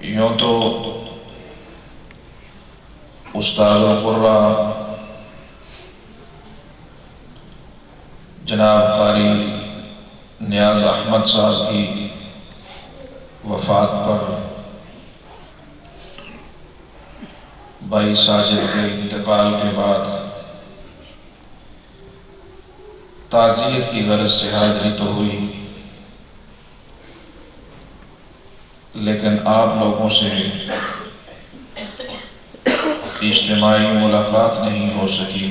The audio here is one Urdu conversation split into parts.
یوں تو استاد القرآ جناب قاری نیاز احمد صاحب کی وفات پر بھائی ساجد کے انتقال کے بعد تعزیت کی غرض سے حاضری تو ہوئی، لیکن آپ لوگوں سے اجتماعی ملاقات نہیں ہو سکی۔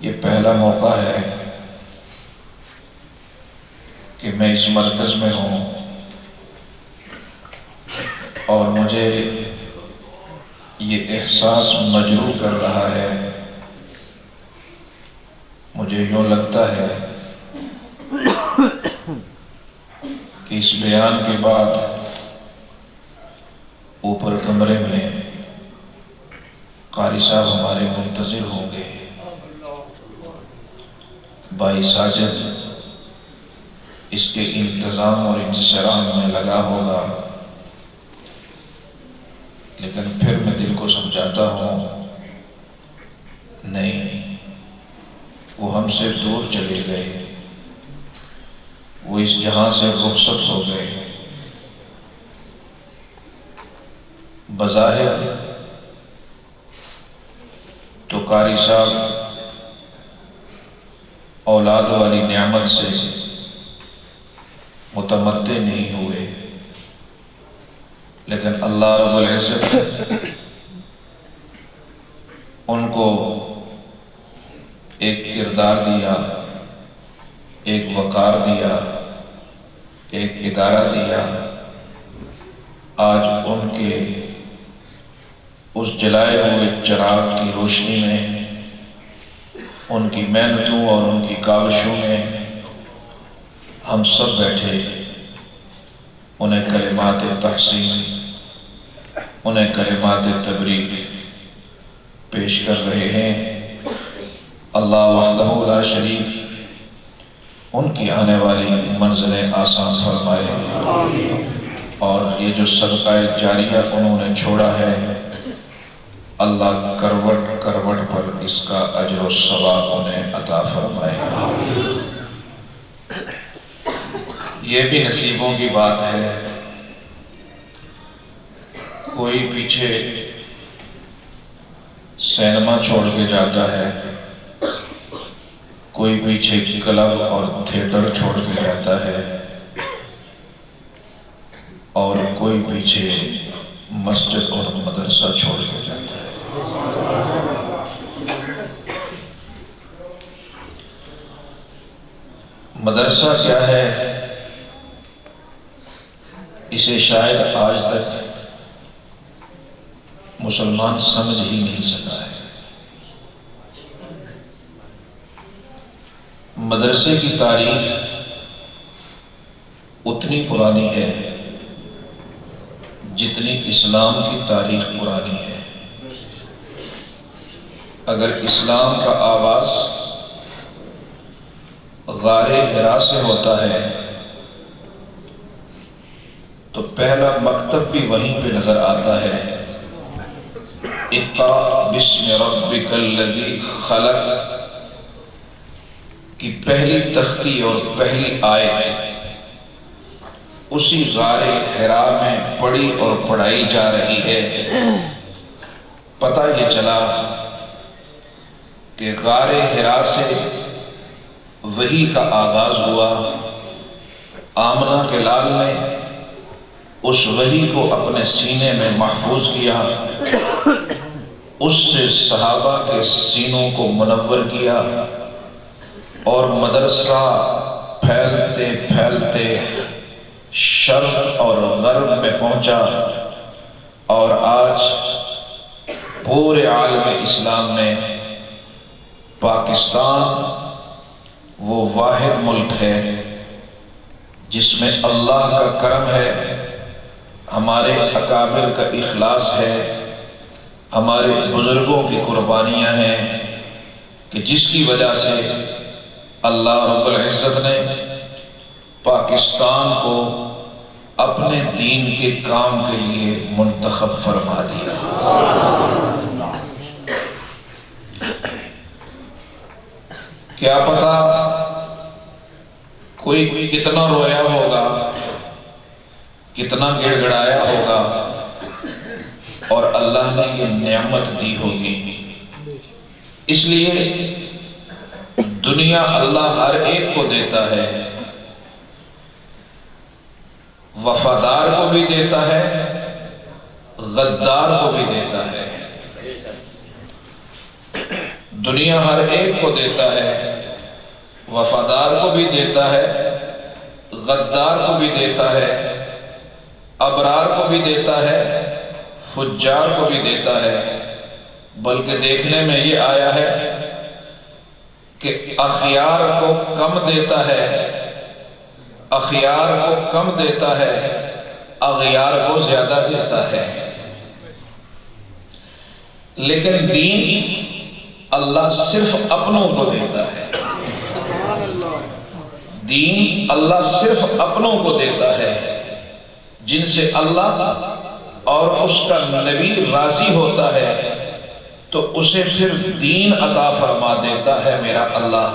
یہ پہلا موقع ہے کہ میں اس مرکز میں ہوں اور مجھے یہ احساس مجروح کر رہا ہے، مجھے یوں لگتا ہے کہ اس بیان کے بعد اوپر کمرے میں قاری صاحب ہمارے منتظر ہوں گے، بھائی ساجد اس کے انتظام اور انصرام میں لگا ہوگا، لیکن پھر میں دل کو سمجھاتا ہوں نہیں، وہ ہم سے دور چلے گئے، وہ اس جہاں سے رخصت ہو گئے۔ بظاہر تو قاری صاحب اولاد والی نعمت سے متمتع نہیں ہوئے، لیکن اللہ رب العزت ان کو ایک کردار دیا، ایک وقار دیا، ایک ادارہ دیا۔ آج ان کے اس جلائے ہوئے چراغ کی روشنی میں، ان کی محنتوں اور ان کی کاوشوں میں ہم سب بیٹھے انہیں کلمات تحسین، انہیں کلمات تبریک پیش کر رہے ہیں۔ اللہ وحدہ لا شریک ان کی آنے والی منزلیں آسان فرمائے، اور یہ جو صدقہ جاریہ انہوں نے چھوڑا ہے، اللہ کروٹ کروٹ پر اس کا اجر و ثواب انہیں عطا فرمائے۔ یہ بھی نصیبوں کی بات ہے، کوئی پیچھے سینما چھوڑ کے جاتا ہے، کوئی پیچھے کلب اور تھیٹر چھوڑ کے جاتا ہے، اور کوئی پیچھے مسجد اور مدرسہ چھوڑ کے جاتا ہے۔ مدرسہ کیا ہے اسے شاید آج تک مسلمان سمجھ ہی نہیں سکا ہے۔ مدرسے کی تاریخ اتنی پرانی ہے جتنی اسلام کی تاریخ پرانی ہے۔ اگر اسلام کا آغاز غار حرا سے ہوتا ہے تو پہلا مکتب بھی وہیں پہ نظر آتا ہے۔ اقرأ بسم ربک الذی خلق کی پہلی تختی اور پہلی آیت اسی غار حرا میں پڑھی اور پڑھائی جا رہی ہے۔ پتہ یہ چلا کہ غار حرا سے وحی کا آغاز ہوا۔ آمنہ کے لال نے اس وحی کو اپنے سینے میں محفوظ کیا، اس سے صحابہ کے سینوں کو منور کیا، اور مدرسہ پھیلتے پھیلتے شرق اور غرب میں پہنچا، اور آج پورے عالم اسلام میں پاکستان وہ واحد ملک ہے جس میں اللہ کا کرم ہے، ہمارے اکابر کا اخلاص ہے، ہمارے بزرگوں کی قربانیاں ہیں، کہ جس کی وجہ سے اللہ رب العزت نے پاکستان کو اپنے دین کے کام کے لیے منتخب فرما دیا۔ کیا پتا کوئی کتنا رویا ہوگا، کتنا گڑ گڑایا ہوگا، اور اللہ نے یہ نعمت دی ہوگی۔ اس لیے دنیا اللہ ہر ایک کو دیتا ہے، وفادار کو بھی دیتا ہے، غدار کو بھی دیتا ہے۔ دنیا ہر ایک کو دیتا ہے، وفادار کو بھی دیتا ہے، غدار کو بھی دیتا ہے، ابرار کو بھی دیتا ہے، فجار کو بھی دیتا ہے۔ بلکہ دیکھنے میں یہ آیا ہے کہ اخیار کو کم دیتا ہے، اخیار کو کم دیتا ہے، اغیار کو زیادہ دیتا ہے۔ لیکن دین اللہ صرف اپنوں کو دیتا ہے، دین اللہ صرف اپنوں کو دیتا ہے جن سے اللہ اور اس کا نبی راضی ہوتا ہے، تو اسے پھر دین عطا فرما دیتا ہے میرا اللہ۔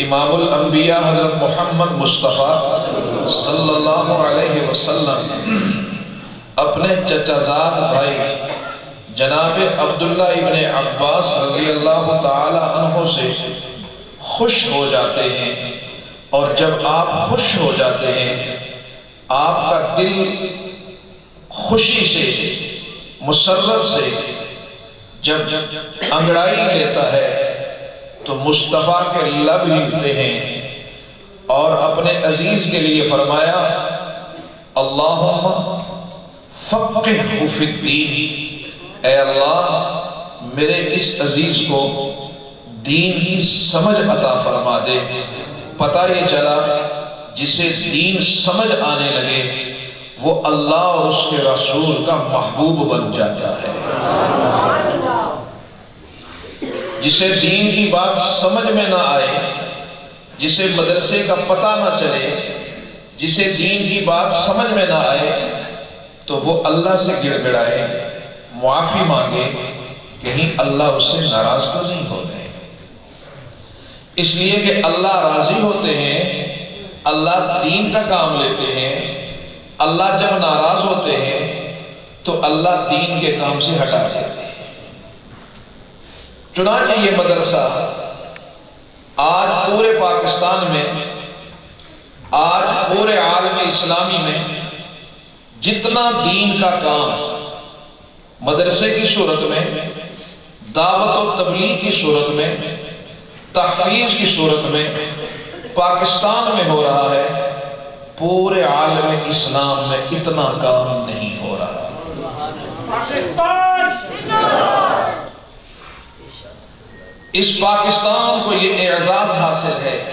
امام الانبیاء حضرت محمد مصطفیٰ صلی اللہ علیہ وسلم اپنے چچا زاد بھائی جناب عبداللہ ابن عباس رضی اللہ تعالی عنہ سے خوش ہو جاتے ہیں، اور جب آپ خوش ہو جاتے ہیں، آپ کا دل خوشی سے، مسرت سے جب انگڑائی لیتا ہے تو مصطفیٰ کے لب ہلتے ہیں اور اپنے عزیز کے لیے فرمایا اللہم فقہہ فی الدین، اے اللہ میرے اس عزیز کو دین کی سمجھ عطا فرما دے۔ پتہ یہ چلا جسے دین سمجھ آنے لگے وہ اللہ اور اس کے رسول کا محبوب بن جاتا ہے۔ جسے دین کی بات سمجھ میں نہ آئے، جسے مدرسے کا پتہ نہ چلے، جسے دین کی بات سمجھ میں نہ آئے، تو وہ اللہ سے گڑ گڑائے، معافی مانگے، کہیں اللہ اس سے ناراض تو نہیں ہو گئے۔ اس لیے کہ اللہ راضی ہوتے ہیں، اللہ دین کا کام لیتے ہیں۔ اللہ جب ناراض ہوتے ہیں تو اللہ دین کے کام سے ہٹا دیتے ہیں۔ چنانچہ یہ مدرسہ آج پورے پاکستان میں، آج پورے عالم اسلامی میں جتنا دین کا کام مدرسے کی صورت میں، دعوت و تبلیغ کی صورت میں، تحفیظ کی صورت میں پاکستان میں ہو رہا ہے، پورے عالم اسلام میں اتنا کام نہیں ہو رہا۔ اس پاکستان کو یہ اعزاز حاصل ہے